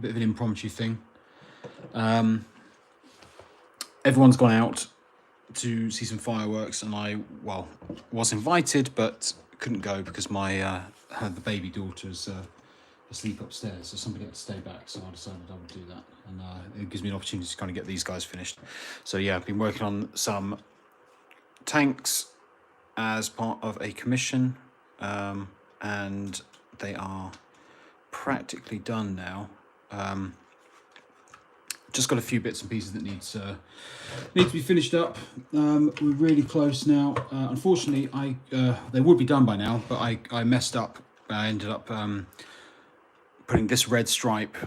bit of an impromptu thing. Everyone's gone out to see some fireworks, and I, well, was invited but couldn't go because my the baby daughter's asleep upstairs, so somebody had to stay back, so I decided I would do that, and it gives me an opportunity to kind of get these guys finished. So yeah, I've been working on some tanks as part of a commission, and they are practically done now. Just got a few bits and pieces that need to be finished up. We're really close now. Unfortunately, they would be done by now, but I messed up. I ended up putting this red stripe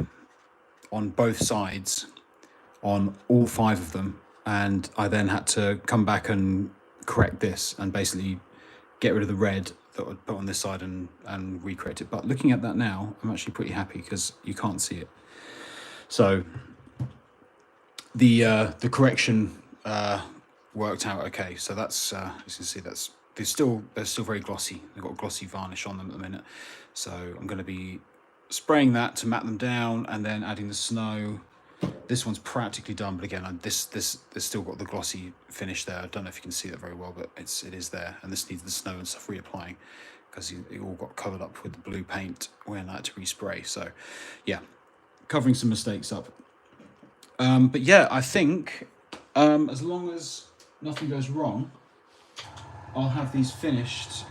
on both sides, on all 5 of them, and I then had to come back and correct this and basically get rid of the red that I put on this side and recreate it. But looking at that now, I'm actually pretty happy because you can't see it. So the correction worked out okay. So that's as you can see, they're still very glossy. They've got glossy varnish on them at the minute. So I'm going to be spraying that to matte them down, and then adding the snow. This one's practically done, but again, this still got the glossy finish there. I don't know if you can see that very well, but it is there, and this needs the snow and stuff reapplying because it all got covered up with the blue paint when I had to respray. So yeah, covering some mistakes up. But yeah, I think as long as nothing goes wrong, I'll have these finished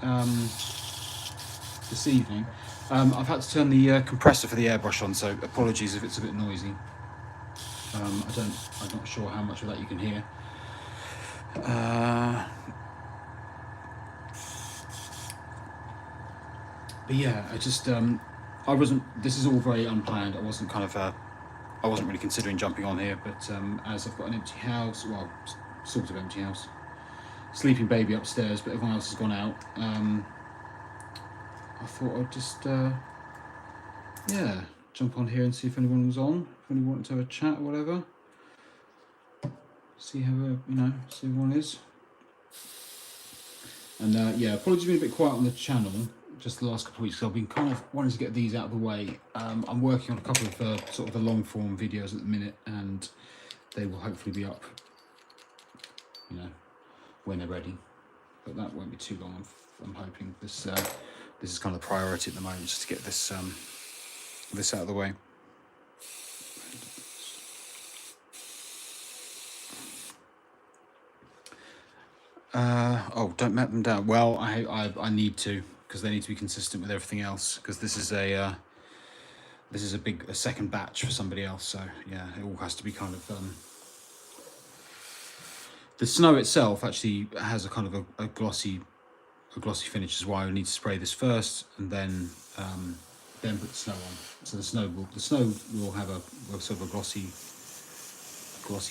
this evening. I've had to turn the compressor for the airbrush on, so apologies if it's a bit noisy. I'm not sure how much of that you can hear. But yeah, this is all very unplanned. I wasn't really considering jumping on here, but as I've got an empty house, well, sort of empty house, sleeping baby upstairs, but everyone else has gone out, I thought I'd just, jump on here and see if anyone was on, if anyone wanted to have a chat or whatever. See how, see everyone is. And apologies for being a bit quiet on the channel just the last couple of weeks, because I've been kind of wanting to get these out of the way. I'm working on a couple of sort of the long form videos at the minute, and they will hopefully be up, when they're ready. But that won't be too long. I'm hoping this is kind of the priority at the moment, just to get this this out of the way. Don't matte them down. Well, I need to, because they need to be consistent with everything else, because this is a second batch for somebody else. So yeah, it all has to be kind of the snow itself actually has a kind of a glossy finish, is why I need to spray this first and then put the snow on. So the snow will have a sort of a glossy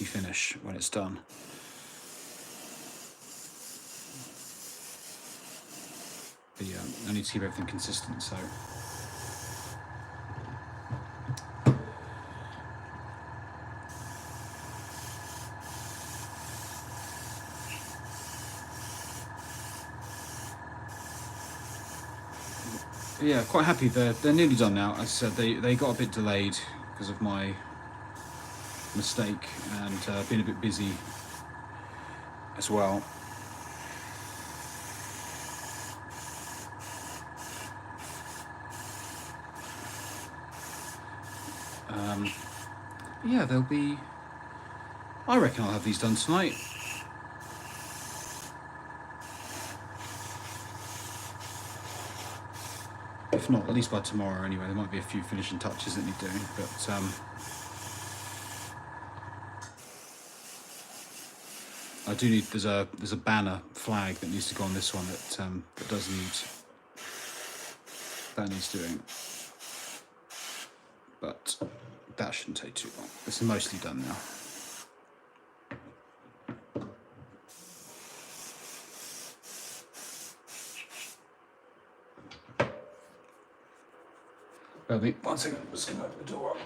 finish when it's done. But yeah, I need to keep everything consistent, so. Yeah, quite happy. They're nearly done now. As I said, they got a bit delayed because of my mistake and been a bit busy as well. Yeah, they'll be. I reckon I'll have these done tonight. If not, at least by tomorrow anyway. There might be a few finishing touches that need doing, but I do need. There's a banner flag that needs to go on this one that needs doing, but that shouldn't take too long. It's mostly done now. Wait 1 second, I'm just going to open the door up.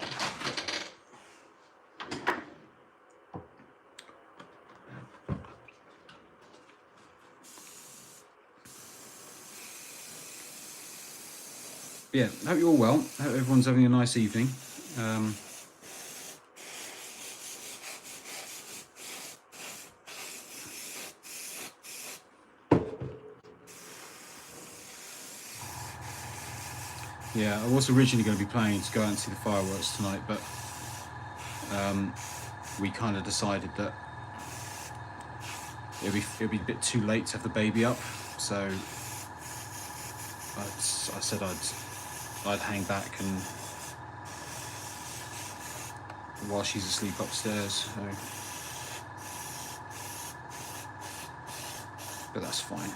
Yeah, hope you're all well. Hope everyone's having a nice evening. Yeah, I was originally going to be planning to go out and see the fireworks tonight, but we kind of decided that it'd be a bit too late to have the baby up, so I said I'd hang back and while she's asleep upstairs. So. But that's fine.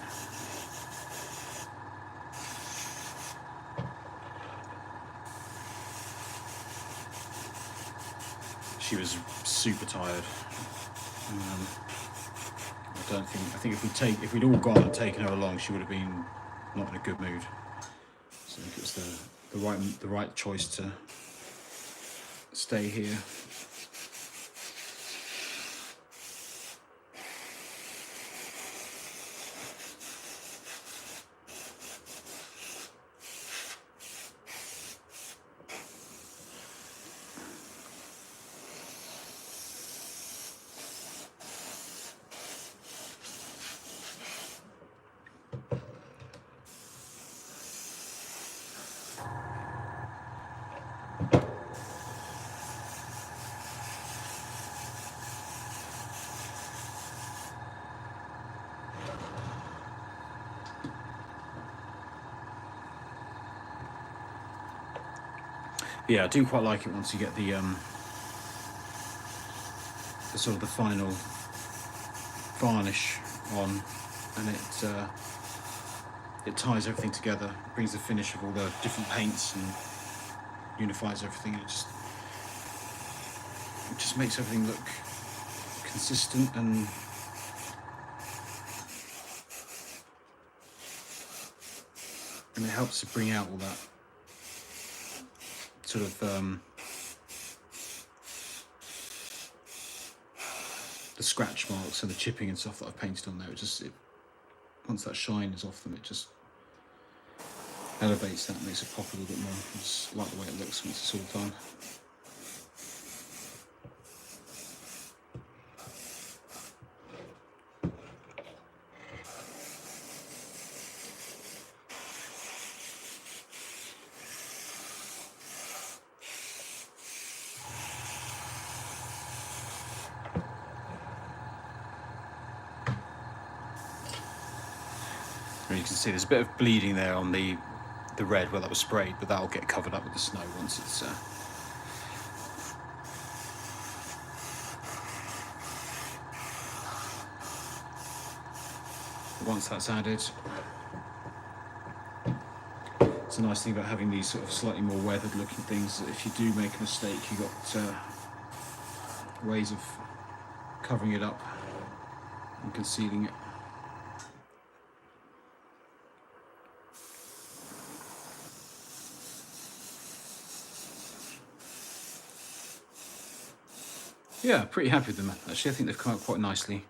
She was super tired. I think if we'd all gone and taken her along, she would have been not in a good mood. So I think it was the right choice to stay here. Yeah, I do quite like it once you get the sort of the final varnish on, and it ties everything together, brings the finish of all the different paints and unifies everything. It just makes everything look consistent and it helps to bring out all that sort of the scratch marks and the chipping and stuff that I've painted on there. Once that shine is off them, it just elevates that, makes it pop a little bit more. I just like the way it looks once it's all done. And you can see there's a bit of bleeding there on the red where that was sprayed, but that'll get covered up with the snow once it's once that's added. It's a nice thing about having these sort of slightly more weathered looking things, that if you do make a mistake, you've got ways of covering it up and concealing it. Yeah, pretty happy with them actually. I think they've come out quite nicely.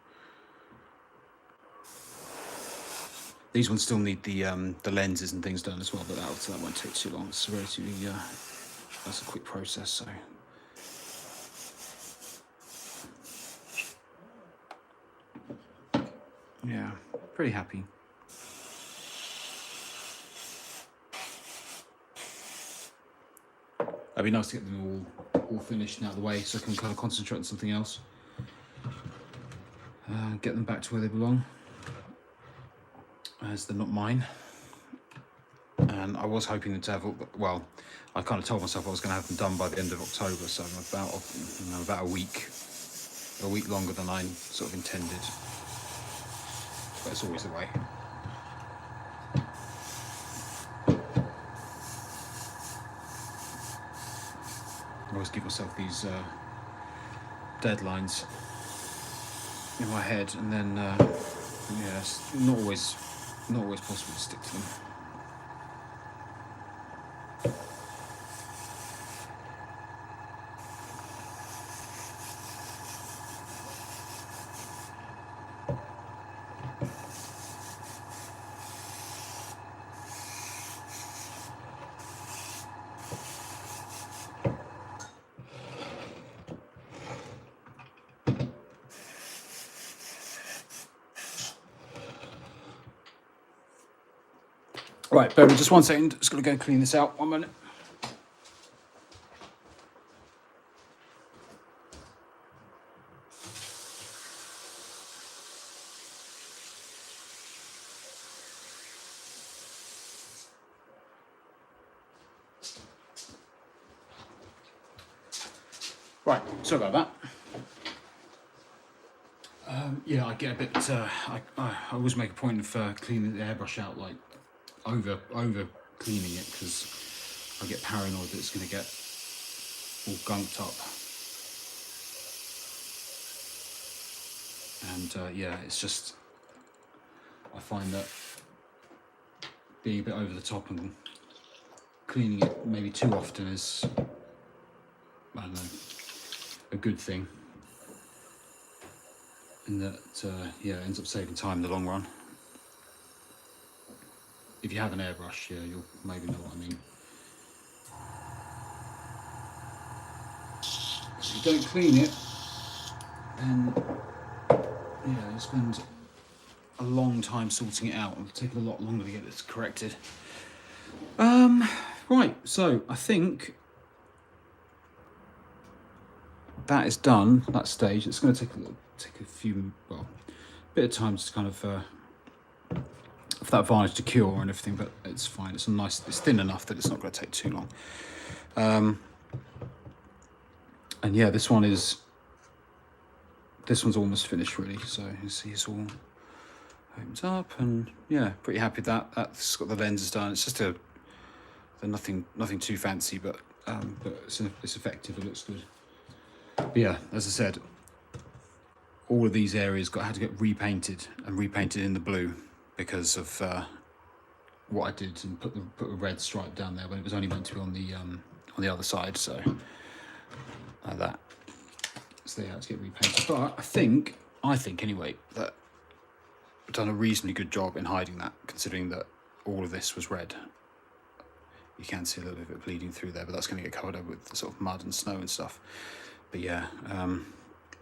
These ones still need the lenses and things done as well, but that won't take too long. It's relatively that's a quick process. So yeah, pretty happy. It'd be nice to get them all finished and out of the way, so I can kind of concentrate on something else. Get them back to where they belong, as they're not mine. And I was hoping them to have, well, I kind of told myself I was going to have them done by the end of October, so I'm about a week longer than I sort of intended. But it's always the way. I always give myself these deadlines in my head, and then yeah, it's not always possible to stick to them. Right, bear with me just 1 second. Just got to go and clean this out. 1 minute. Right, sorry about that. Yeah, I get a bit. I always make a point of cleaning the airbrush out, like over cleaning it, because I get paranoid that it's going to get all gunked up. And yeah, it's just, I find that being a bit over the top and cleaning it maybe too often is, I don't know, a good thing. And that, yeah, ends up saving time in the long run. If you have an airbrush, yeah, you'll maybe know what I mean. If you don't clean it, then yeah, you spend a long time sorting it out. It'll take a lot longer to get this corrected. Right, so I think that is done, that stage. It's going to take a few, well, a bit of time to kind of for that varnish to cure and everything, but it's fine. It's it's thin enough that it's not going to take too long. And yeah, this one's almost finished really. So you see it's all opened up, and yeah, pretty happy with that. That's got the lenses done. It's just they're nothing too fancy, but it's effective. It looks good. But yeah, as I said, all of these areas had to get repainted in the blue because of what I did, and put a red stripe down there when it was only meant to be on the other side. So like that. So they had to get repainted. But I think anyway that I've done a reasonably good job in hiding that, considering that all of this was red. You can see a little bit of it bleeding through there, but that's going to get covered up with sort of mud and snow and stuff. But yeah, I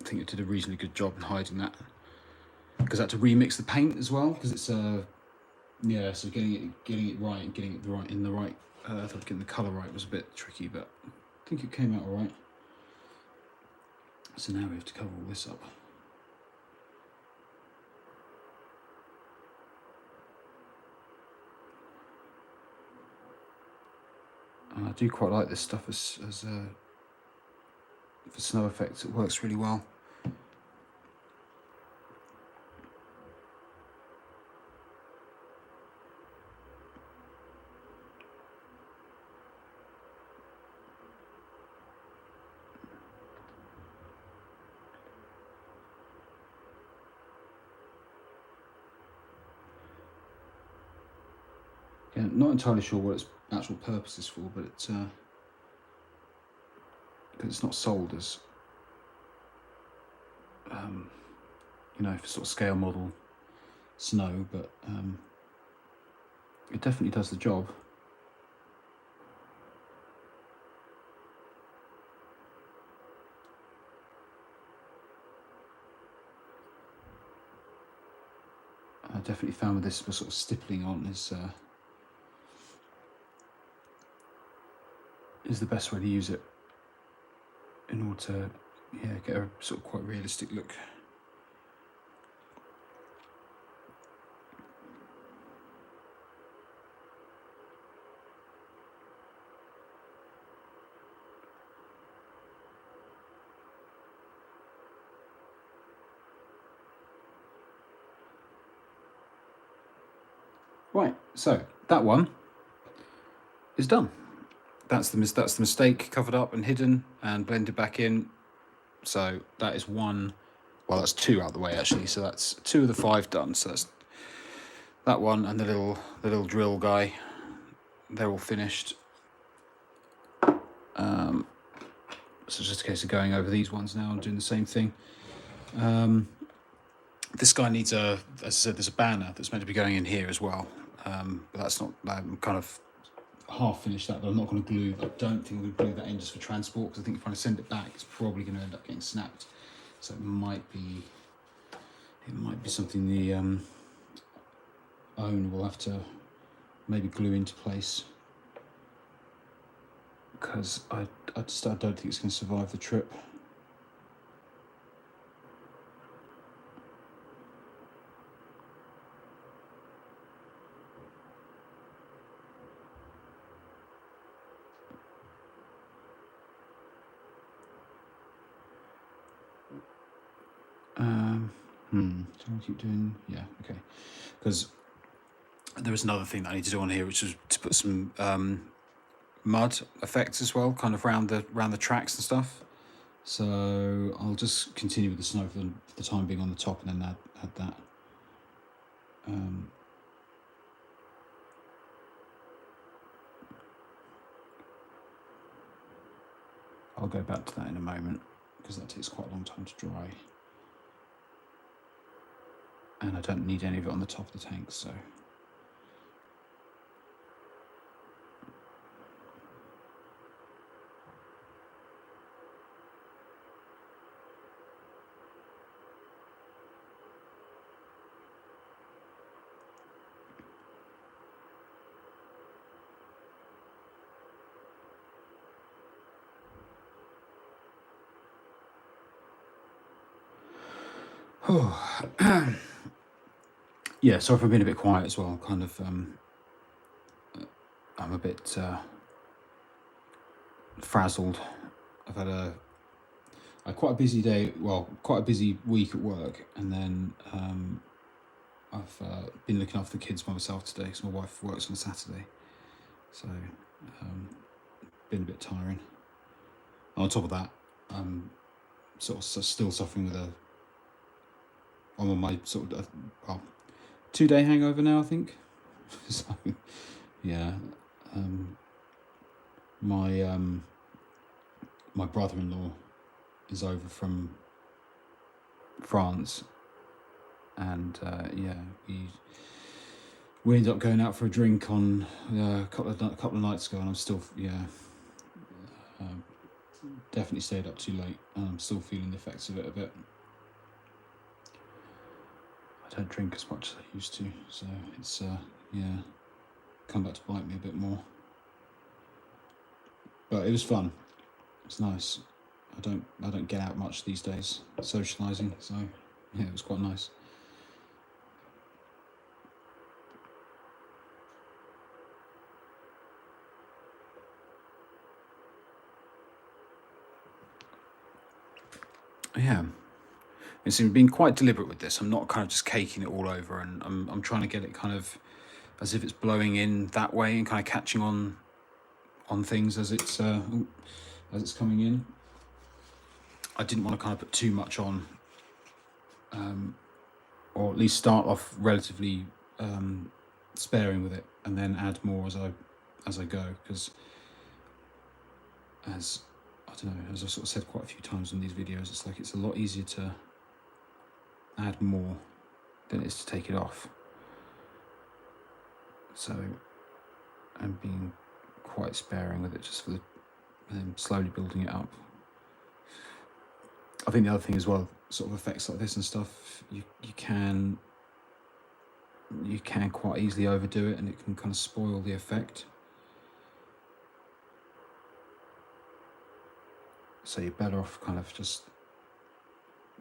think it did a reasonably good job in hiding that, because I had to remix the paint as well, because it's yeah, so getting it right and getting it in the right getting the colour right was a bit tricky, but I think it came out all right. So now we have to cover all this up. And I do quite like this stuff as for snow effects. It works really well. Yeah, not entirely sure what its actual purpose is for, but it's not sold as you know, for sort of scale model snow, but it definitely does the job. I definitely found with this sort of stippling on is the best way to use it in order to, yeah, get a sort of quite realistic look. Right, so that one is done. That's the mistake covered up and hidden and blended back in. So that is one, well, that's two out of the way actually. So that's 2 of the 5 done. So that's that one and the little drill guy. They're all finished. So it's just a case of going over these ones now and doing the same thing. This guy needs as I said, there's a banner that's meant to be going in here as well. But that's not, I'm kind of half finished that, but I'm not going to glue, I don't think I'm going to glue that in just for transport, because I think if I send it back, it's probably going to end up getting snapped. So it might be something the owner will have to maybe glue into place, because I don't think it's going to survive the trip. So I keep doing, yeah, okay. Because there was another thing that I need to do on here, which was to put some mud effects as well, kind of round the tracks and stuff. So I'll just continue with the snow for the time being on the top, and then add that. I'll go back to that in a moment, because that takes quite a long time to dry. And I don't need any of it on the top of the tank, so. Yeah, sorry for being a bit quiet as well. Kind of, I'm a bit frazzled. I've had quite a busy day. Well, quite a busy week at work, and then I've been looking after the kids by myself today because my wife works on Saturday. So, been a bit tiring. On top of that, I'm sort of still suffering with I'm on my sort of 2-day hangover now, I think. So, yeah, my brother-in-law is over from France, and yeah, we ended up going out for a drink on a couple of nights ago, and I'm still, definitely stayed up too late, and I'm still feeling the effects of it a bit. I don't drink as much as I used to, so it's come back to bite me a bit more. But it was fun. It's nice. I don't get out much these days, socialising, so yeah, it was quite nice. Yeah, it's been quite deliberate with this. I'm not kind of just caking it all over, and I'm trying to get it kind of as if it's blowing in that way and kind of catching on things as it's coming in. I didn't want to kind of put too much on, or at least start off relatively sparing with it, and then add more as I go, because as I sort of said quite a few times in these videos, it's like it's a lot easier to add more than it is to take it off. So I'm being quite sparing with it, just for slowly building it up. I think the other thing as well, sort of effects like this and stuff, you can quite easily overdo it, and it can kind of spoil the effect. So you're better off kind of just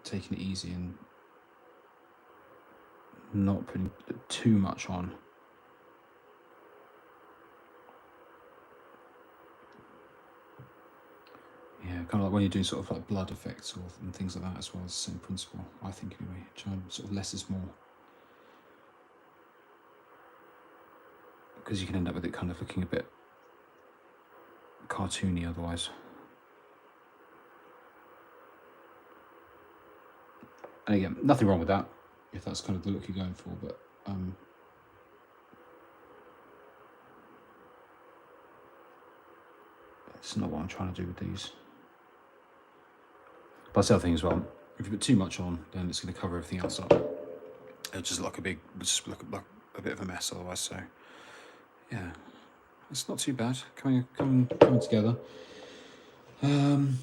taking it easy and not putting too much on. Yeah, kind of like when you're doing sort of like blood effects and things like that as well. It's the same principle, I think, anyway. Try and sort of less is more, because you can end up with it kind of looking a bit cartoony otherwise. And again, nothing wrong with that if that's kind of the look you're going for, but it's not what I'm trying to do with these. But that's the other thing as well. If you put too much on, then it's going to cover everything else up. It'll just look like a bit of a mess otherwise. So yeah, it's not too bad. Coming together. I'm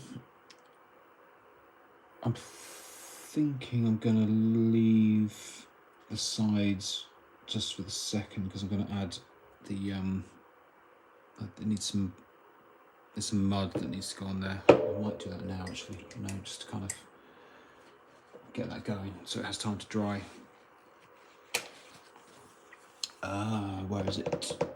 thinking I'm going to leave the sides just for the second, because I'm going to add the it needs some. There's some mud that needs to go on there. I might do that now, actually. Just to kind of get that going, so it has time to dry. Where is it?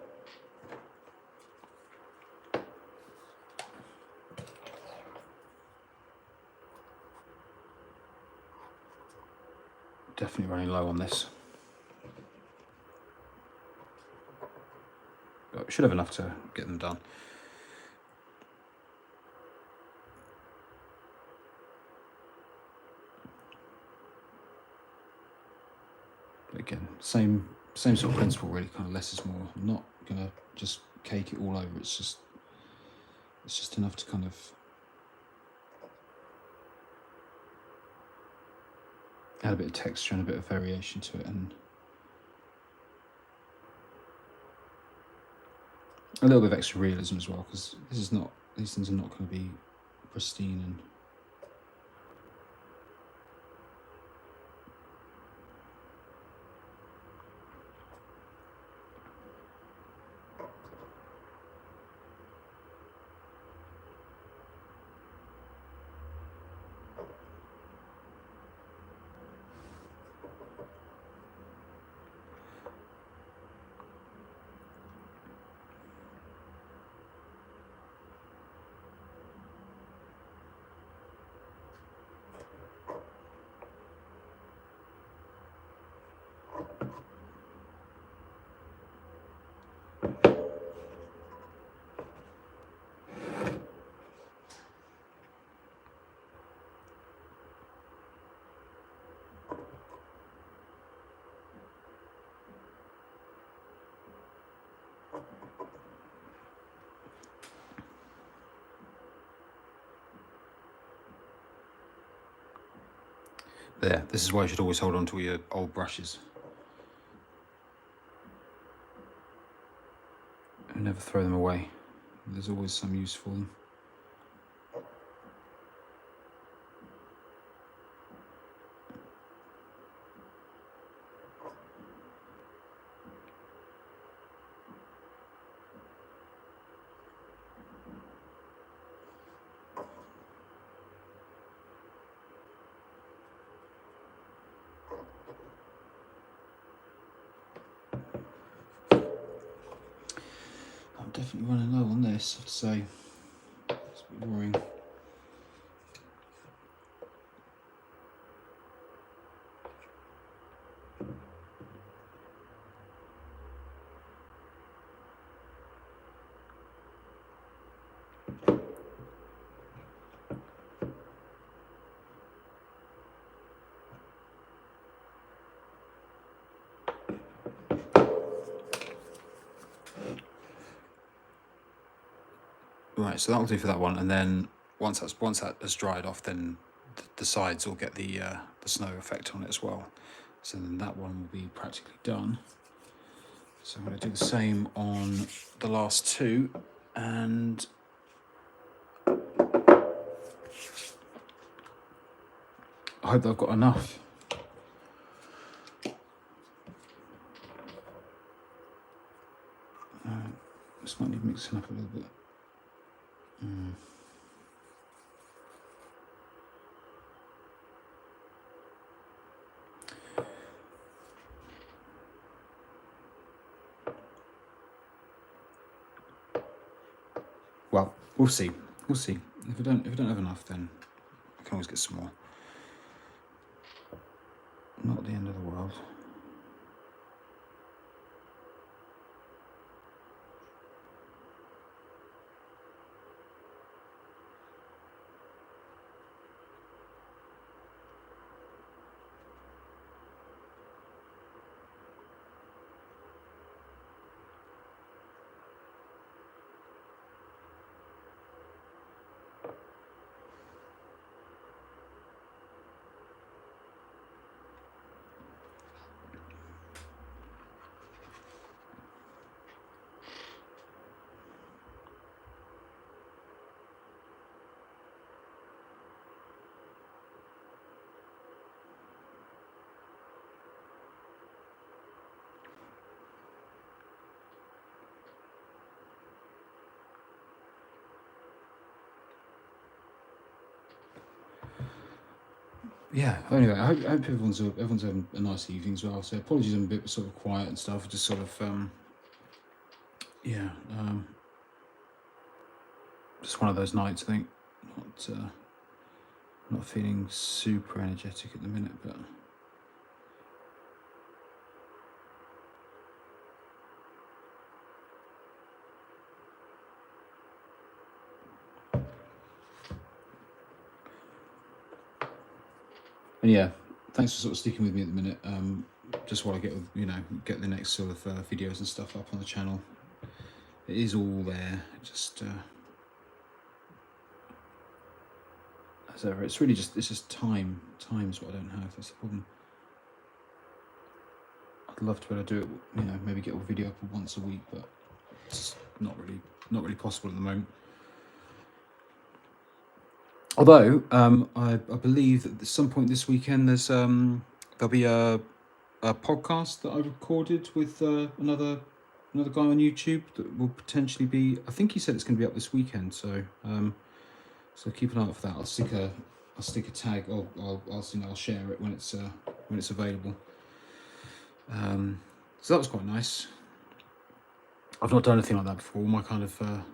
Definitely running low on this. But should have enough to get them done. But again, same sort of principle really, kind of less is more. I'm not gonna just cake it all over, it's just enough to kind of add a bit of texture and a bit of variation to it, and a little bit of extra realism as well, because these things are not going to be pristine and there. This is why you should always hold on to your old brushes. And never throw them away. There's always some use for them. Definitely running low on this, I'd say. It's a bit worrying. Right, so that'll do for that one, and then once that has dried off, then the sides will get the snow effect on it as well. So then that one will be practically done. So I'm going to do the same on the last two, and I hope that I've got enough. This might need mixing up a little bit. Well, we'll see. We'll see. If I don't have enough, then I can always get some more. Not the end of the world. yeah, anyway, I hope everyone's having a nice evening as well. So apologies, I'm a bit sort of quiet and stuff. Just sort of yeah, just one of those nights. I think not feeling super energetic at the minute, but. And yeah, thanks for sort of sticking with me at the minute. Just while I get the next sort of videos and stuff up on the channel. It is all there. Just as ever, it's just time. Time's what I don't have. That's the problem. I'd love to be able to do it. Maybe get a video up once a week, but it's not really possible at the moment. Although I believe that at some point this weekend there'll be a podcast that I recorded with another guy on YouTube that will potentially be. I think he said it's going to be up this weekend, so keep an eye out for that. I'll stick a tag. I'll share it when it's available. So that was quite nice. I've not done anything like that before. My kind of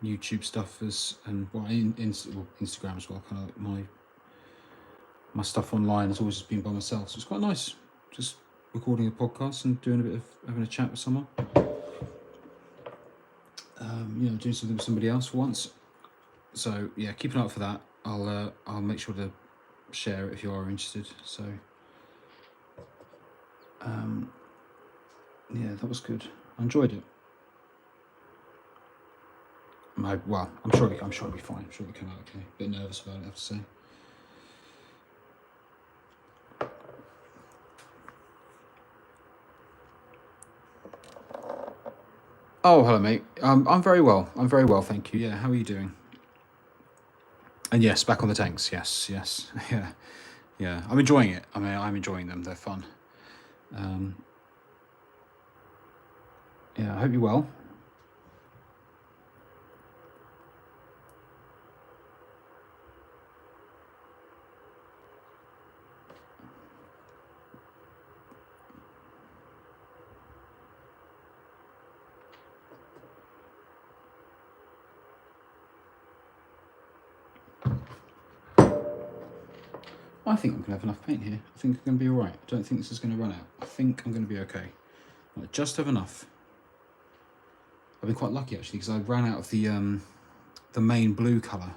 YouTube stuff Instagram as well. Kind of like my stuff online has always just been by myself, so it's quite nice just recording a podcast and doing a bit of having a chat with someone. Doing something with somebody else for once. So yeah, keep an eye out for that. I'll make sure to share it if you are interested. So yeah, that was good. I enjoyed it. I'm sure it'll be fine. I'm sure it'll come out okay. A bit nervous about it, I have to say. Oh, hello, mate. I'm very well. Thank you. Yeah, how are you doing? And yes, back on the tanks. Yes. Yeah. I'm enjoying it. I mean, I'm enjoying them. They're fun. Yeah, I hope you're well. I think I'm going to have enough paint here. I think I'm going to be alright. I don't think this is going to run out. I think I'm going to be okay. I just have enough. I've been quite lucky actually because I ran out of the main blue colour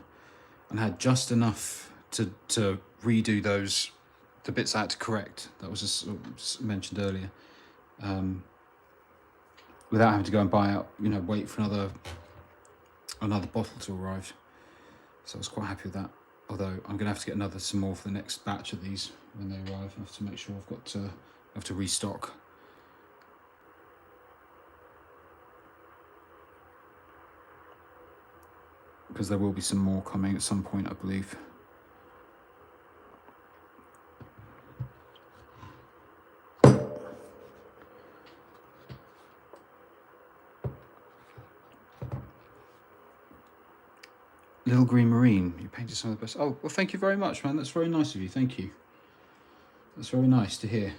and had just enough to redo the bits I had to correct. That was just mentioned earlier. Without having to go and buy out, wait for another bottle to arrive. So I was quite happy with that. Although I'm going to have to get some more for the next batch of these when they arrive. I have to make sure I have to restock. Because there will be some more coming at some point, I believe. Little Green Marine, you painted some of the best. Oh, well, thank you very much, man. That's very nice of you. Thank you. That's very nice to hear.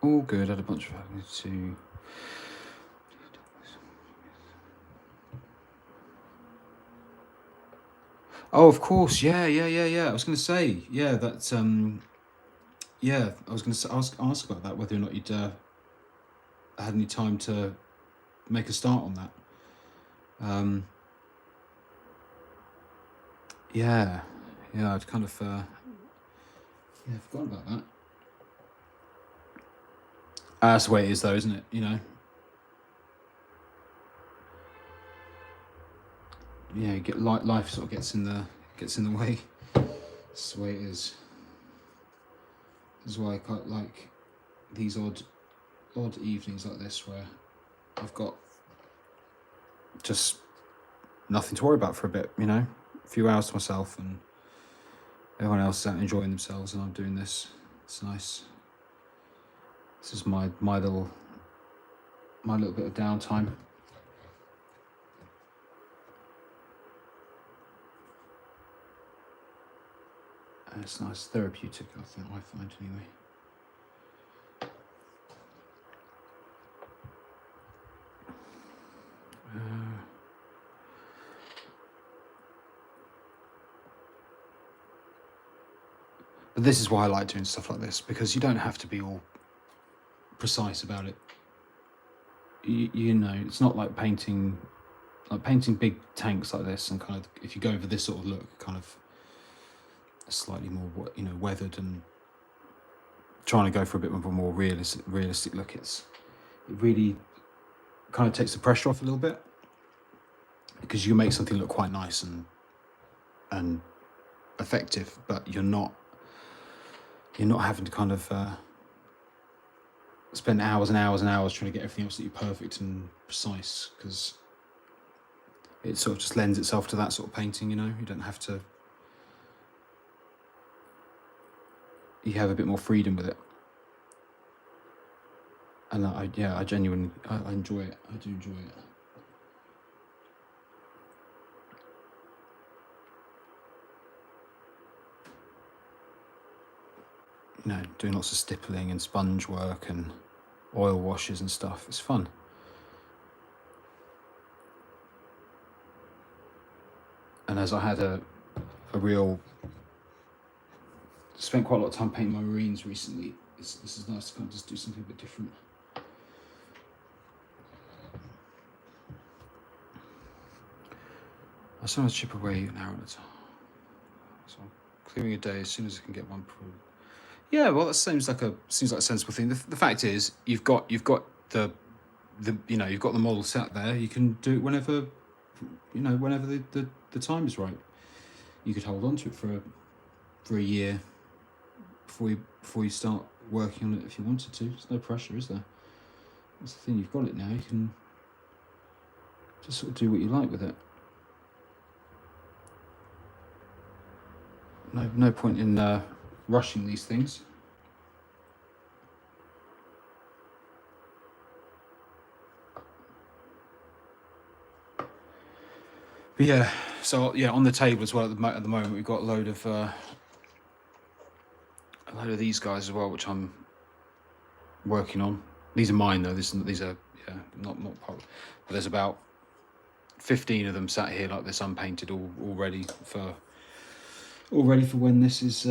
All good. I had a bunch of to. Oh, of course. Yeah. I was going to say, yeah, that's yeah. I was going to ask about that, whether or not you'd had any time to make a start on that. Yeah, I'd kind of forgotten about that. That's the way it is, though, isn't it? Yeah, life sort of gets in the way. That's the way it is. This is why I quite like these odd evenings like this, where I've got just nothing to worry about for a bit, a few hours to myself, and everyone else is out enjoying themselves, and I'm doing this. It's nice. This is my little bit of downtime. It's nice, therapeutic, I think, I find anyway. But this is why I like doing stuff like this, because you don't have to be all precise about it. You know, it's not like painting big tanks like this, and kind of, if you go for this sort of look, kind of slightly more, you know, weathered, and trying to go for a bit of a more realistic look, it really kind of takes the pressure off a little bit, because you can make something look quite nice and effective, but you're not having to kind of spend hours and hours and hours trying to get everything absolutely perfect and precise, because it sort of just lends itself to that sort of painting, you know. You don't have to, you have a bit more freedom with it. And I genuinely, I enjoy it. I do enjoy it. You know, doing lots of stippling and sponge work and oil washes and stuff. It's fun. And as I had spent quite a lot of time painting my marines recently, this is nice to kind of just do something a bit different. I sometimes chip away an hour at a time. So I'm clearing a day as soon as I can get one approved. Yeah, well, that seems like a sensible thing. The fact is, you've got the you know, you've got the model sat there. You can do it whenever, you know, whenever the time is right. You could hold on to it for a year before you start working on it if you wanted to. There's no pressure, is there? That's the thing. You've got it now. You can just sort of do what you like with it. No point in rushing these things. But yeah, so yeah, on the table as well at the moment we've got a load of these guys as well, which I'm working on. These are mine though. These are not part. But there's about 15 of them sat here like this, unpainted, all ready for when this is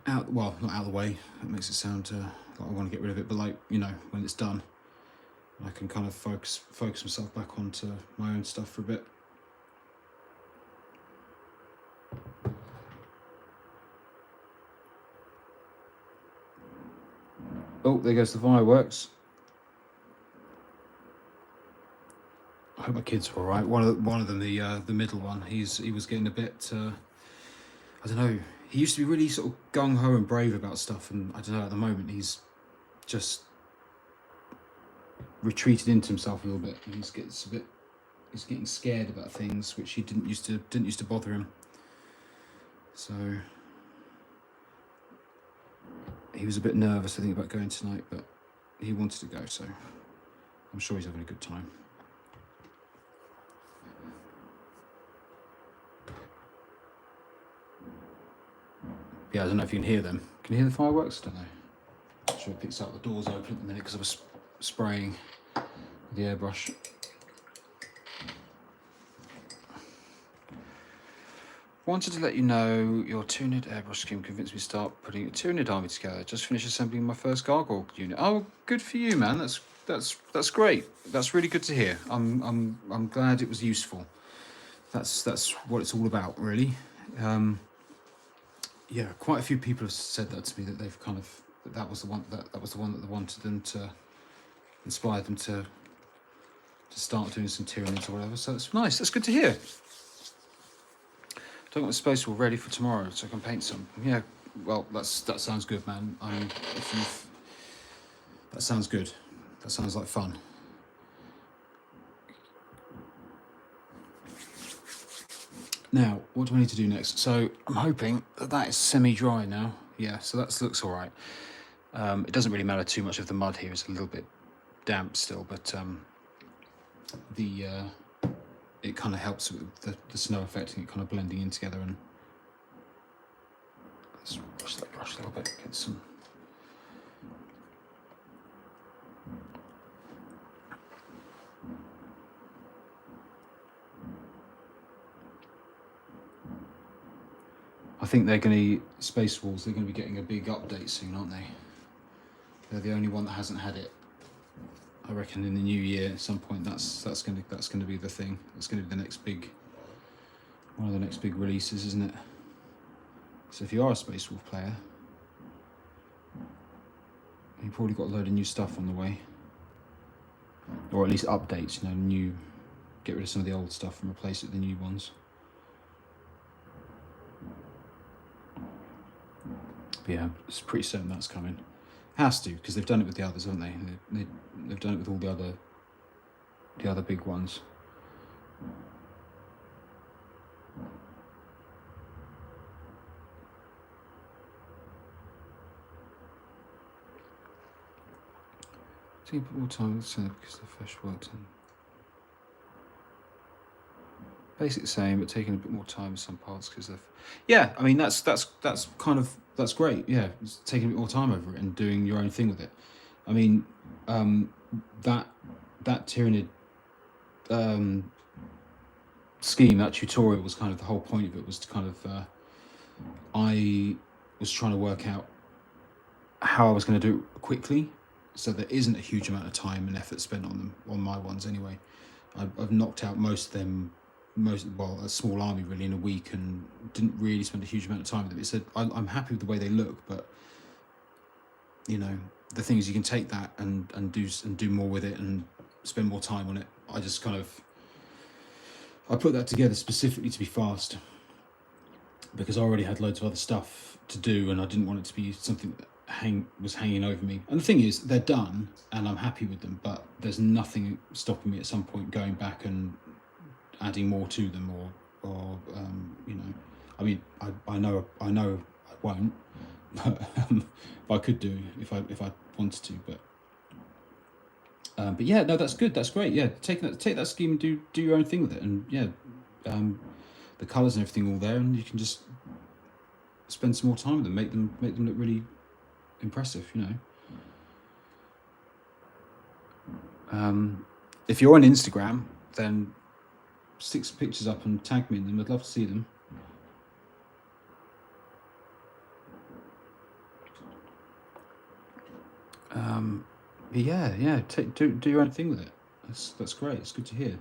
out. Well, not out of the way. That makes it sound like I want to get rid of it, but like, you know, when it's done, I can kind of focus myself back onto my own stuff for a bit. Oh, there goes the fireworks. I hope my kids are all right. One of them, the middle one, he was getting a bit. I don't know. He used to be really sort of gung ho and brave about stuff, and I don't know. At the moment, he's just retreated into himself a little bit. He's getting scared about things which he didn't used to bother him. So he was a bit nervous, I think, about going tonight, but he wanted to go, so I'm sure he's having a good time. Yeah, I don't know if you can hear them. Can you hear the fireworks? I don't know. I'm sure it picks up the doors open at the minute because I was spraying the airbrush. Wanted to let you know your Tynid airbrush scheme convinced me to start putting a Tynid army together. Just finished assembling my first gargoyle unit. Oh, good for you, man. That's great. That's really good to hear. I'm glad it was useful. That's what it's all about, really. Yeah, quite a few people have said that to me, that they've kind of that was the one that they wanted them to inspire them to start doing some Tyranids or whatever. So it's nice. That's good to hear. Don't want the space all ready for tomorrow, so I can paint some. Yeah, well, that sounds good, man. That sounds good. That sounds like fun. Now, what do I need to do next? So I'm hoping that is semi-dry now. Yeah, so that looks all right. It doesn't really matter too much if the mud here is a little bit damp still, but it kind of helps with the snow effect and it kind of blending in together, and Let's brush that brush a little bit, get some. I think they're going to, Space Wolves, they're going to be getting a big update soon, aren't they? They're the only one that hasn't had it. I reckon in the new year at some point that's going to be the thing. That's going to be the next big, one of the next big releases, isn't it? So if you are a Space Wolf player, you've probably got a load of new stuff on the way, or at least updates. You know, new, get rid of some of the old stuff and replace it with the new ones. But yeah, it's pretty certain that's coming. Has to, because they've done it with the others, haven't they? They've done it with all the other big ones. Taking a bit more time because the flesh worked in. Basically the same, but taking a bit more time in some parts because of. Yeah, I mean that's kind of, that's great. Yeah, it's taking a bit more time over it and doing your own thing with it. I mean, that Tyranid scheme, that tutorial was kind of the whole point of it, was to kind of I was trying to work out how I was going to do it quickly, so there isn't a huge amount of time and effort spent on them, on my ones anyway. I've knocked out most of them, well, a small army really in a week, and didn't really spend a huge amount of time with them. It said I'm happy with the way they look, but you know, the thing is you can take that and do more with it and spend more time on it. I just kind of, I put that together specifically to be fast because I already had loads of other stuff to do and I didn't want it to be something that was hanging over me. And the thing is, they're done and I'm happy with them, but there's nothing stopping me at some point going back and adding more to them, or you know, I mean, I know I won't, but I could do if I wanted to, but yeah, no, that's good, that's great. Yeah, take that scheme and do your own thing with it, and yeah, the colours and everything all there, and you can just spend some more time with them, make them look really impressive, you know. If you're on Instagram, then stick some pictures up and tag me in them. I'd love to see them. But yeah, do your own thing with it. That's great. It's good to hear.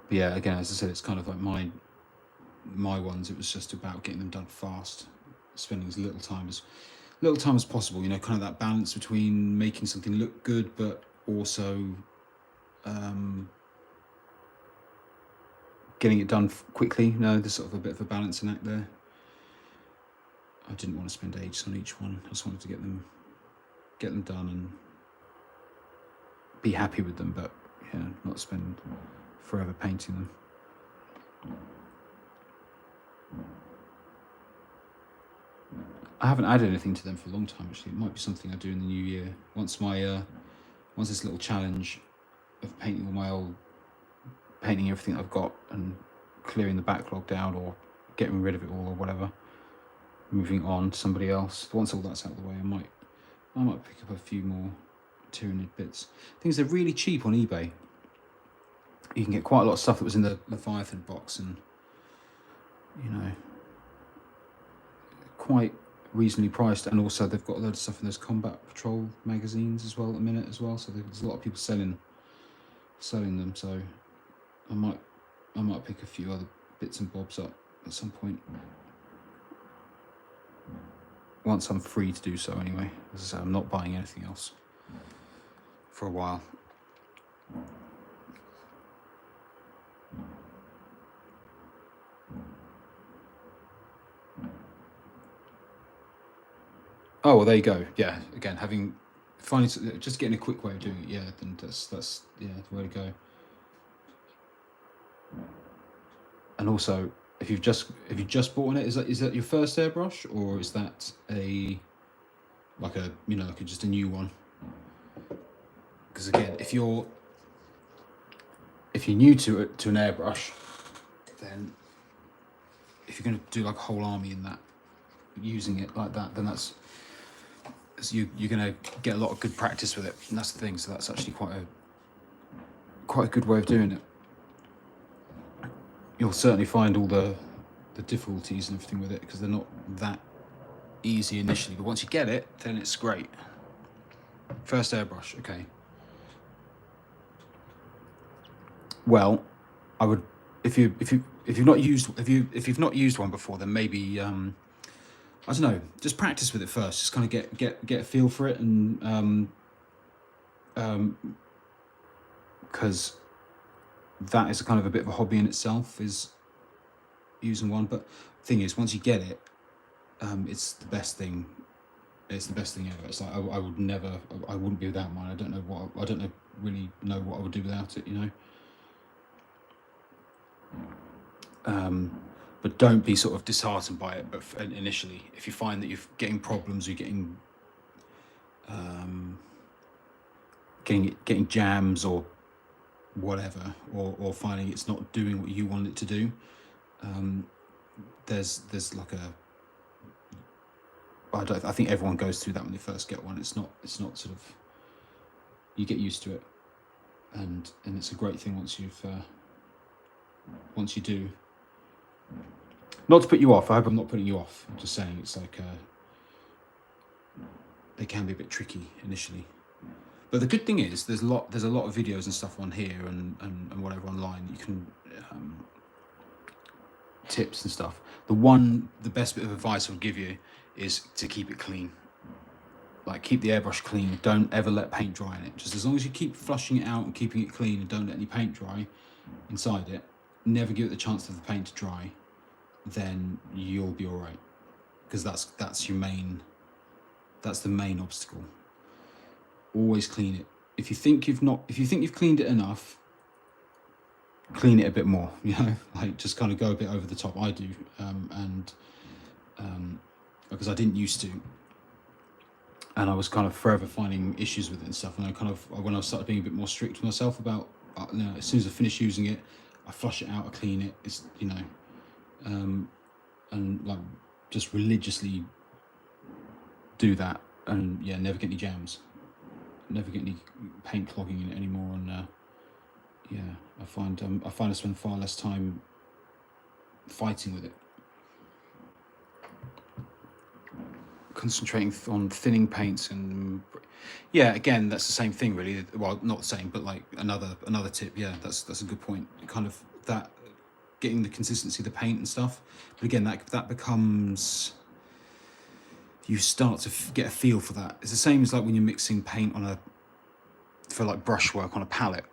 But yeah, again, as I said, it's kind of like my ones. It was just about getting them done fast, spending as little time as possible. You know, kind of that balance between making something look good, but also getting it done quickly. You know, there's sort of a bit of a balancing act there. I didn't want to spend ages on each one. I just wanted to get them done and be happy with them, but yeah, not spend forever painting them. I haven't added anything to them for a long time, actually. It might be something I do in the new year. Once this little challenge of painting all my old, painting everything I've got and clearing the backlog down or getting rid of it all or whatever, moving on to somebody else. Once all that's out of the way, I might pick up a few more Tyranid bits. Things, they're really cheap on eBay. You can get quite a lot of stuff that was in the Leviathan box, and you know, quite reasonably priced. And also they've got a load of stuff in those Combat Patrol magazines as well at the minute as well. So there's a lot of people selling them. So I might pick a few other bits and bobs up at some point, once I'm free to do so anyway. As I say, I'm not buying anything else for a while. Oh, well, there you go. Yeah, again, just getting a quick way of doing it. Yeah, then that's yeah, the way to go. And also, if you've just bought on it, is that your first airbrush, or is that just a new one? because again, if you're new to an airbrush, then if you're going to do like a whole army in that, using it like that, then that's you're going to get a lot of good practice with it, and that's the thing. So that's actually quite a good way of doing it. You'll certainly find all the difficulties and everything with it, because they're not that easy initially, but once you get it, then it's great. First airbrush, okay. Well, I would, if you've not used one before, then maybe I don't know, just practice with it first. Just kind of get a feel for it, and because that is kind of a bit of a hobby in itself, is using one. But the thing is, once you get it, it's the best thing. It's the best thing ever. It's like I wouldn't be without mine. I don't really know what I would do without it, you know. But don't be sort of disheartened by it. But initially, if you find that you're getting problems, you're getting jams or whatever, or finding it's not doing what you want it to do, there's like a, I think everyone goes through that when they first get one. It's not sort of, you get used to it, and it's a great thing once you do. Not to put you off. I hope I'm not putting you off. I'm just saying it's like they can be a bit tricky initially. But the good thing is there's a lot of videos and stuff on here and whatever online. You can tips and stuff. The best bit of advice I'll give you is to keep it clean. Like, keep the airbrush clean. Don't ever let paint dry in it. Just as long as you keep flushing it out and keeping it clean and don't let any paint dry inside it, never give it the chance for the paint to dry, then you'll be all right. Because that's the main obstacle. Always clean it. If you think you've cleaned it enough, clean it a bit more, you know, like just kind of go a bit over the top. I do, because I didn't used to, and I was kind of forever finding issues with it and stuff. And when I started being a bit more strict with myself about, you know, as soon as I finish using it, I flush it out, I clean it. It's, you know, and like just religiously do that, and yeah, never get any jams, never get any paint clogging in it anymore. And yeah, I find I spend far less time fighting with it, concentrating on thinning paints. And yeah, again, that's the same thing really. Well, not the same, but like another tip. Yeah, that's a good point. Kind of that, getting the consistency of the paint and stuff. But again, that becomes, you start to get a feel for that. It's the same as like when you're mixing paint for like brushwork on a palette,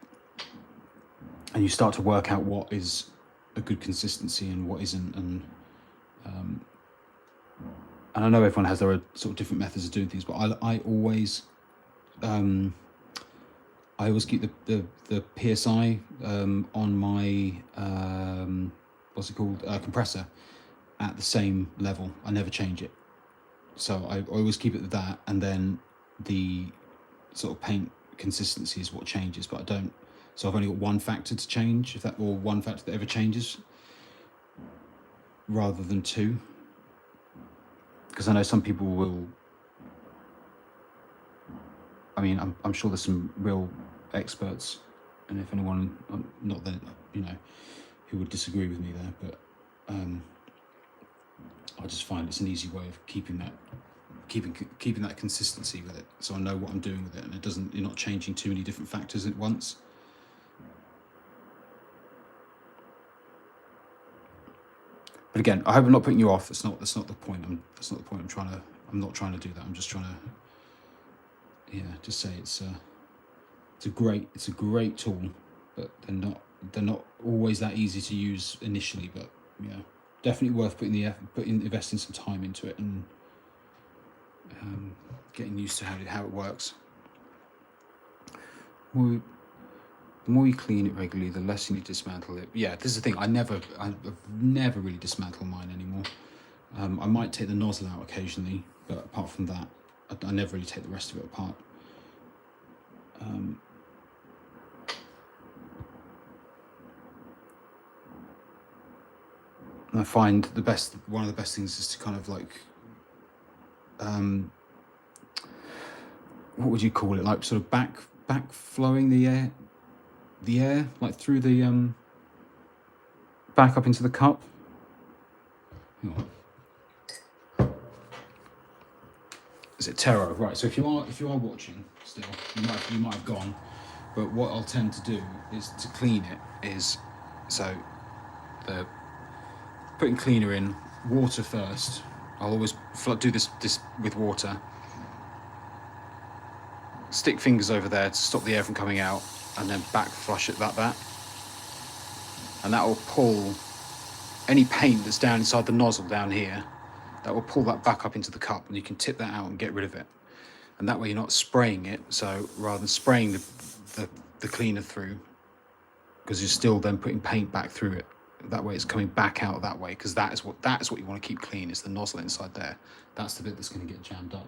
and you start to work out what is a good consistency and what isn't. And I know everyone has their sort of different methods of doing things, but I always keep the PSI on my what's it called, compressor, at the same level. I never change it, so I always keep it at that, and then the sort of paint consistency is what changes, but I don't. So I've only got one factor to change, or one factor that ever changes, rather than two. Because I know some people will, I mean, I'm sure there's some real experts, and if anyone, not that, you know, who would disagree with me there, but I just find it's an easy way of keeping that consistency with it, so I know what I'm doing with it, and you're not changing too many different factors at once. But again, I hope I'm not putting you off. That's not the point. I'm not trying to do that. I'm just trying to, yeah, just say it's a great tool, but they're not always that easy to use initially. But yeah, definitely worth investing some time into it, and getting used to how it works. The more you clean it regularly, the less you need to dismantle it. Yeah, this is the thing. I've never really dismantled mine anymore. I might take the nozzle out occasionally, but apart from that, I never really take the rest of it apart. And I find one of the best things is to kind of like, what would you call it? Like sort of back flowing the air like through the back up into the cup. Hang on. Is it Taro? Right. So if you are watching still, you might have gone. But what I'll tend to do is to clean it is so the putting cleaner in water first. I'll always do this with water. Stick fingers over there to stop the air from coming out, and then back flush it like that. And that will pull any paint that's down inside the nozzle down here. That will pull that back up into the cup, and you can tip that out and get rid of it. And that way you're not spraying it. So rather than spraying the cleaner through, because you're still then putting paint back through it. That way it's coming back out that way, because that is what you want to keep clean, is the nozzle inside there. That's the bit that's going to get jammed up.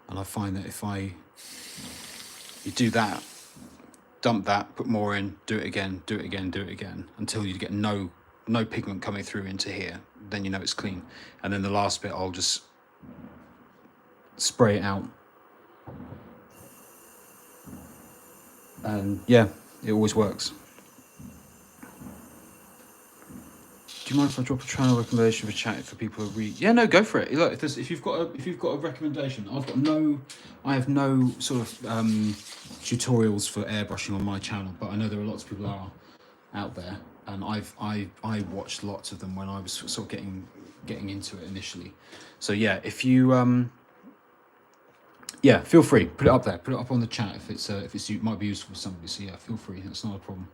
And I find that if you do that, dump that, put more in, do it again, do it again, do it again, until you get no pigment coming through into here, then you know it's clean. And then the last bit, I'll just spray it out. And yeah, it always works. Do you mind if I drop a channel recommendation for chat for people who read? Yeah, no, go for it. Look, if you've got a recommendation, I have no sort of tutorials for airbrushing on my channel, but I know there are lots of people are out there, and I watched lots of them when I was sort of getting into it initially. So yeah, if you yeah, feel free, put it up there, put it up on the chat if it's might be useful for somebody. So yeah, feel free. That's not a problem.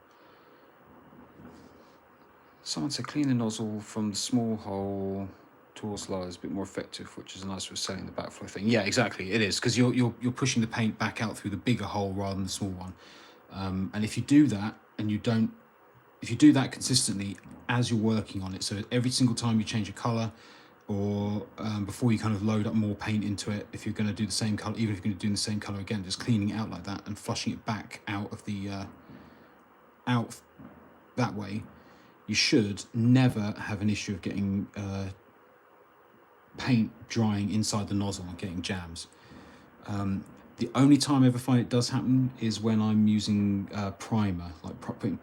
Someone said clean the nozzle from the small hole towards lower is a bit more effective, which is a nice way of saying the backflow thing. Yeah, exactly, it is, because you're pushing the paint back out through the bigger hole rather than the small one. And if you do that if you do that consistently as you're working on it, so every single time you change a color, or before you kind of load up more paint into it, if you're going to do the same color, even if you're going to do the same color again, just cleaning it out like that and flushing it back out of the out that way, you should never have an issue of getting paint drying inside the nozzle and getting jams. The only time I ever find it does happen is when I'm using primer, like putting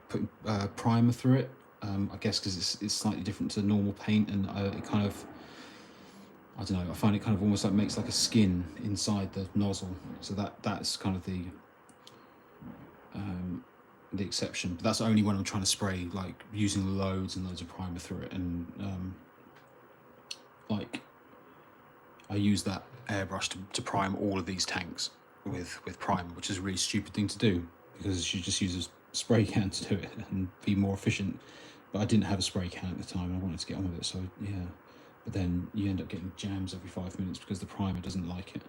primer through it. I guess because it's slightly different to normal paint, and it kind of, I don't know, I find it kind of almost like makes like a skin inside the nozzle. So that's kind of the exception. But that's only when I'm trying to spray, like using loads and loads of primer through it, and like I use that airbrush to prime all of these tanks with primer, which is a really stupid thing to do, because you just use a spray can to do it and be more efficient. But I didn't have a spray can at the time, and I wanted to get on with it, so yeah. But then you end up getting jams every 5 minutes because the primer doesn't like it.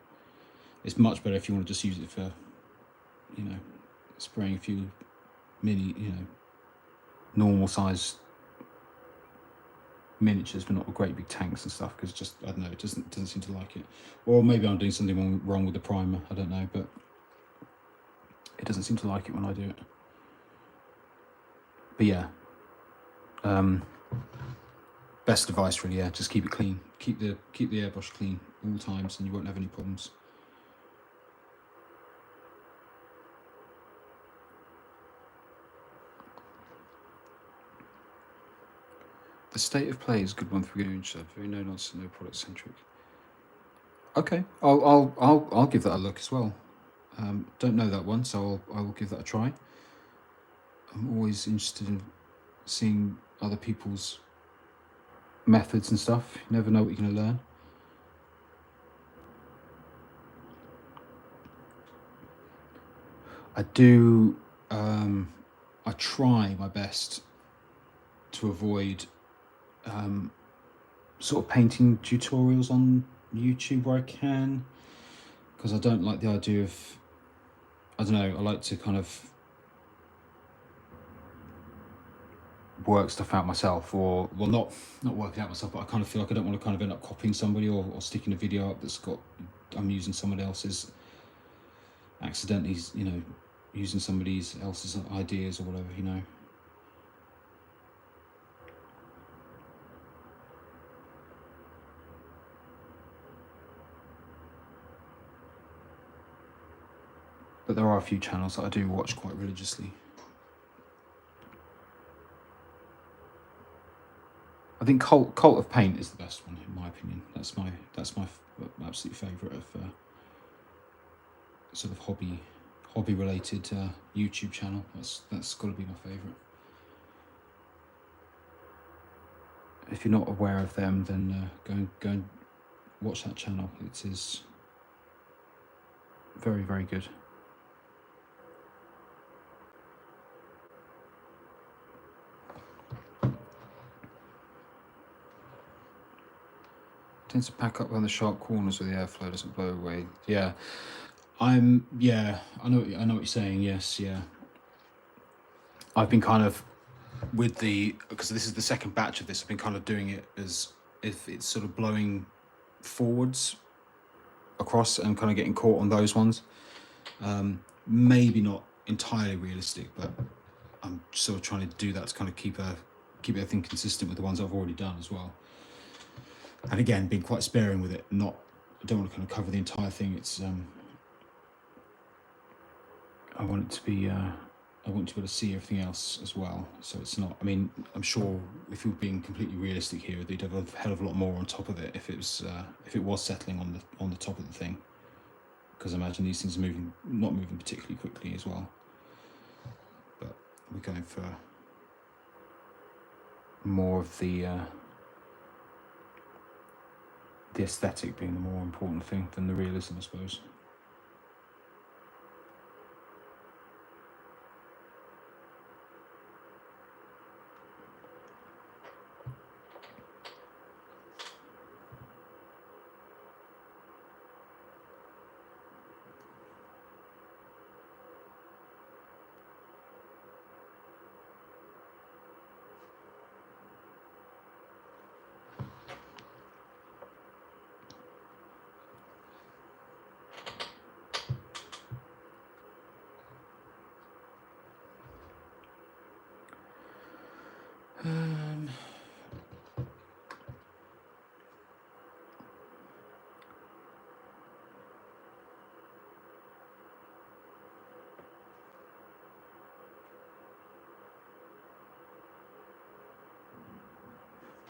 It's much better if you want to just use it for, you know, spraying a few mini, you know, normal size miniatures, but not great big tanks and stuff, because just, I don't know, it doesn't seem to like it. Or maybe I'm doing something wrong with the primer, I don't know, but it doesn't seem to like it when I do it. But yeah, best advice really, yeah, just keep it clean, keep the airbrush clean all times, and you won't have any problems. The state of play is a good one for beginner stuff. Very no nonsense, no product centric. Okay, I'll give that a look as well. Don't know that one, so I will give that a try. I'm always interested in seeing other people's methods and stuff. You never know what you're going to learn. I do. I try my best to avoid sort of painting tutorials on YouTube where I can, because I don't like the idea of, I don't know, I like to kind of work stuff out myself, or well, not work it out myself, but I kind of feel like I don't want to kind of end up copying somebody or sticking a video up that's got, I'm using someone else's, accidentally, you know, using somebody else's ideas or whatever, you know. but there are a few channels that I do watch quite religiously. I think Cult of Paint is the best one in my opinion. That's my absolute favourite of sort of hobby related YouTube channel. That's got to be my favourite. If you're not aware of them, then go and watch that channel. It is very, very good. Tends to pack up on the sharp corners so the airflow doesn't blow away. Yeah, I know what you're saying. Yes, yeah. I've been kind of because this is the second batch of this, I've been kind of doing it as if it's sort of blowing forwards across and kind of getting caught on those ones. Maybe not entirely realistic, but I'm sort of trying to do that to kind of keep everything consistent with the ones I've already done as well. And again, being quite sparing with it. I don't want to kind of cover the entire thing. It's I want it to be I want to be able to see everything else as well. So it's not, I mean, I'm sure if you're being completely realistic here, they'd have a hell of a lot more on top of it if it was settling on the top of the thing. Because I imagine these things are not moving particularly quickly as well. But we're going for more of the aesthetic being the more important thing than the realism, I suppose.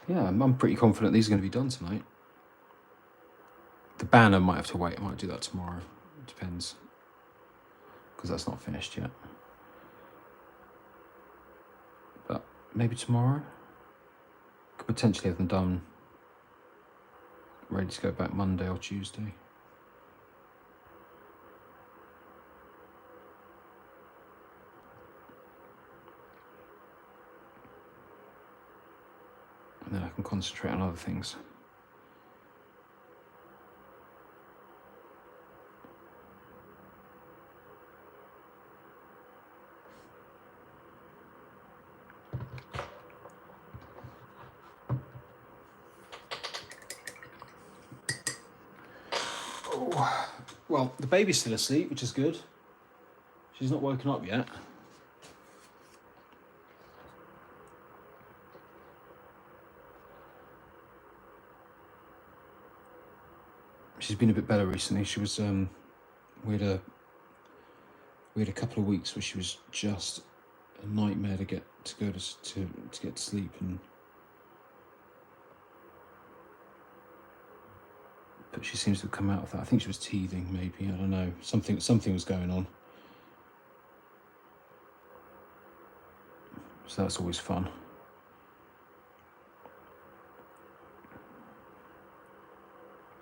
Yeah, I'm pretty confident these are going to be done tonight. The banner might have to wait. I might do that tomorrow. It depends. Because that's not finished yet. But maybe tomorrow? Could potentially have them done, ready to go back Monday or Tuesday. And then I can concentrate on other things. Oh, well, the baby's still asleep, which is good. She's not woken up yet. She's been a bit better recently. She was we had a couple of weeks where she was just a nightmare to get to sleep, but she seems to have come out of that. I think she was teething, maybe. I don't know. Something was going on. So that's always fun.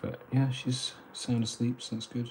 But yeah, she's sound asleep, so that's good.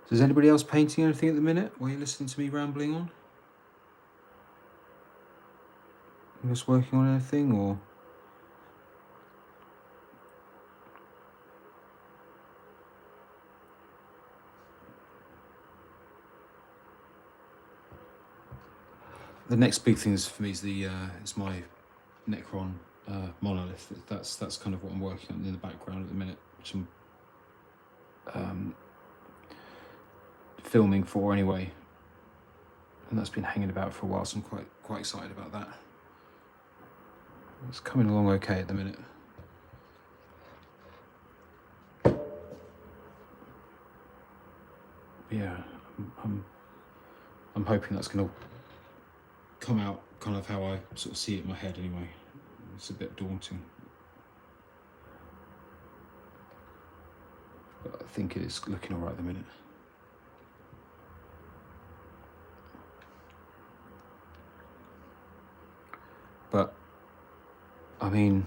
Is anybody else painting anything at the minute while you're listening to me rambling on? You just working on anything, or The next big thing is for me is my Necron monolith. That's kind of what I'm working on in the background at the minute, which I'm filming for anyway, and that's been hanging about for a while, so I'm quite excited about that. It's coming along okay at the minute. Yeah, I'm hoping that's going to come out kind of how I sort of see it in my head anyway. It's a bit daunting, but I think it is looking all right at the minute. But I mean,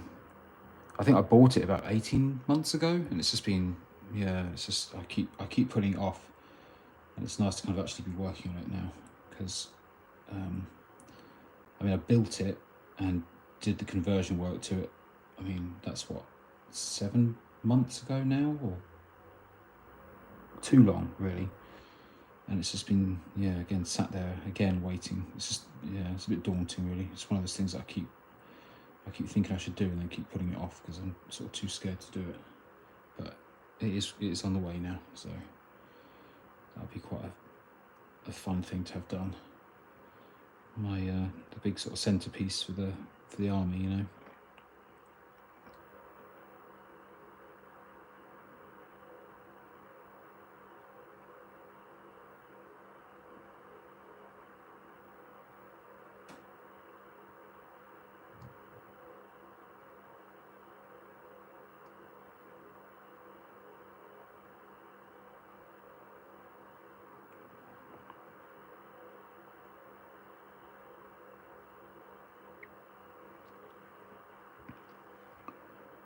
I think I bought it about 18 months ago, and it's just been, yeah, it's just I keep putting it off, and it's nice to kind of actually be working on it now, because I mean, I built it and did the conversion work to it. I mean, that's what, 7 months ago now, or too long really. And it's just been, yeah, again, sat there again waiting. It's just, yeah, it's a bit daunting really. It's one of those things that I keep thinking I should do and then keep putting it off because I'm sort of too scared to do it. But it is on the way now, so that'll be quite a fun thing to have done. My the big sort of centerpiece for the army, you know.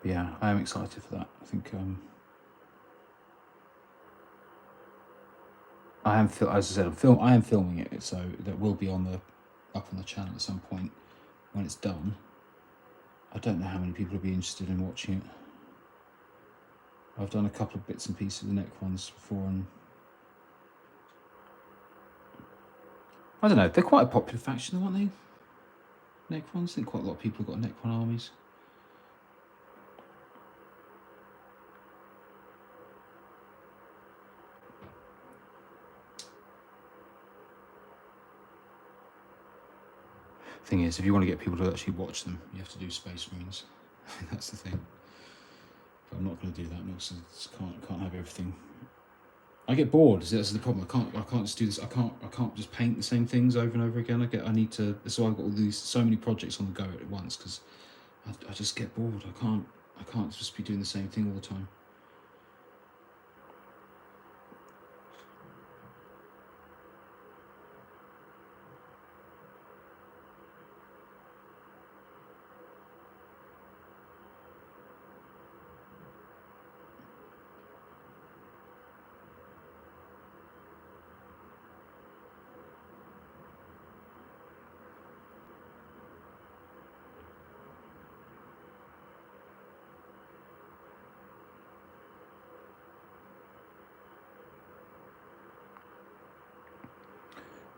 But yeah, I am excited for that. I think I am, as I said, I am filming it, so that will be up on the channel at some point when it's done. I don't know how many people will be interested in watching it. I've done a couple of bits and pieces of the Necrons before, and I don't know, they're quite a popular faction, aren't they? Necrons, I think quite a lot of people have got Necron armies. Thing is, if you want to get people to actually watch them, you have to do Space Marines. That's the thing. But I'm not going to do that. Can't have everything. I get bored. That's the problem. I can't just do this. I can't just paint the same things over and over again. I need to. That's why I've got so many projects on the go at once, because I just get bored. I can't just be doing the same thing all the time.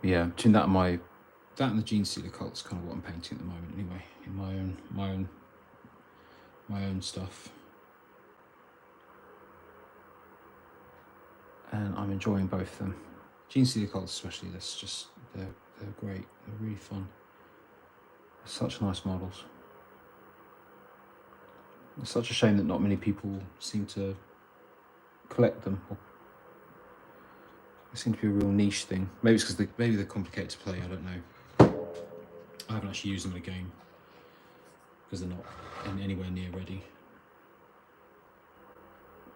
Yeah, between that and the Gene Stealer cult is kind of what I'm painting at the moment anyway, in my own stuff. And I'm enjoying both of them. Gene Stealer cults especially, they're great, they're really fun. They're such nice models. It's such a shame that not many people seem to collect them. They seem to be a real niche thing. Maybe it's because maybe they're complicated to play, I don't know. I haven't actually used them in a game because they're not anywhere near ready.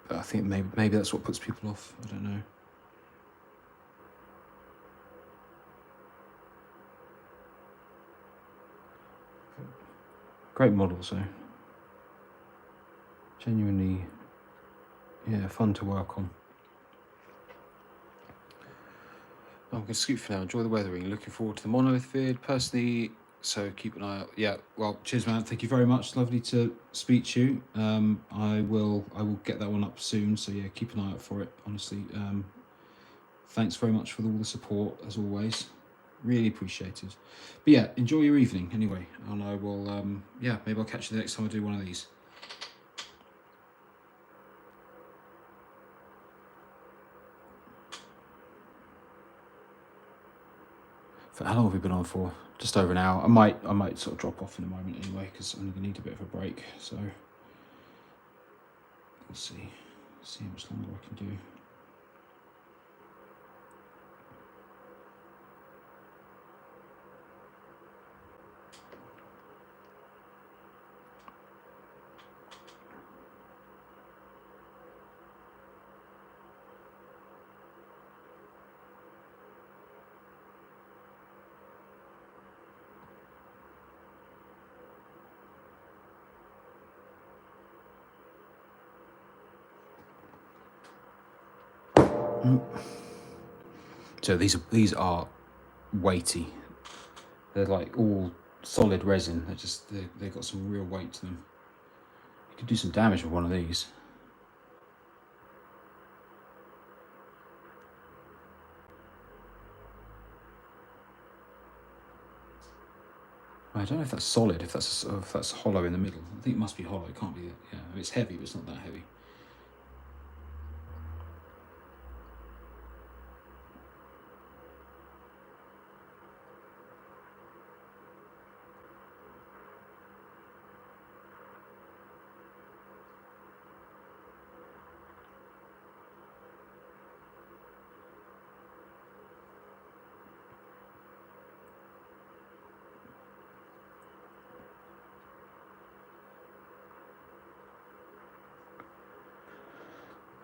But I think maybe that's what puts people off, I don't know. Great models though. Genuinely, yeah, fun to work on. I'm going to scoot for now. Enjoy the weathering. Looking forward to the monolith vid personally. So keep an eye out. Yeah. Well, cheers, man. Thank you very much. Lovely to speak to you. I will get that one up soon. So yeah, keep an eye out for it. Honestly. Thanks very much for all the support as always. Really appreciated. But yeah, enjoy your evening anyway, and I will, yeah, maybe I'll catch you the next time I do one of these. How long have we been on for? Just over an hour. I might sort of drop off in a moment anyway, because I'm going to need a bit of a break. So we'll see how much longer I can do. So these are weighty. They're like all solid resin. They've got some real weight to them. You could do some damage with one of these. I don't know if that's solid, if that's hollow in the middle. I think it must be hollow. It can't be. Yeah, it's heavy, but it's not that heavy.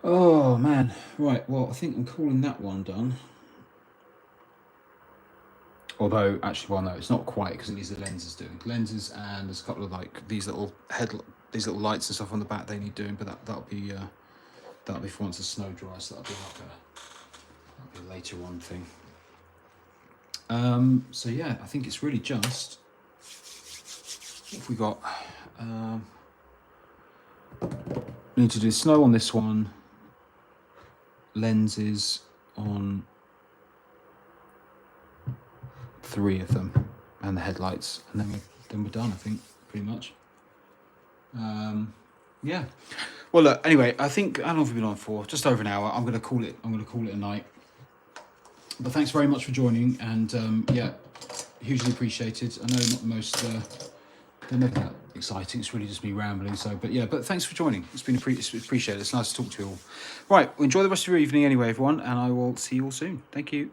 Oh man, right, well I think I'm calling that one done. Although, actually, well no, it's not quite, because it needs the lenses doing. Lenses, and there's a couple of like these little lights and stuff on the back they need doing, but that'll be for once the snow dries, so that'll be a later on thing. So yeah, I think it's really just, what have we got? We need to do snow on this one, lenses on 3 of them, and the headlights, and then we're done, I think, pretty much. Yeah. Well, look, anyway, I think, how long have we been on for? Just over an hour. I'm gonna call it a night. But thanks very much for joining, and yeah, hugely appreciated. I know not the most, they're never that exciting. It's really just me rambling. So, but yeah, but thanks for joining. It's been appreciated. It's nice to talk to you all. Right, well, enjoy the rest of your evening anyway, everyone, and I will see you all soon. Thank you.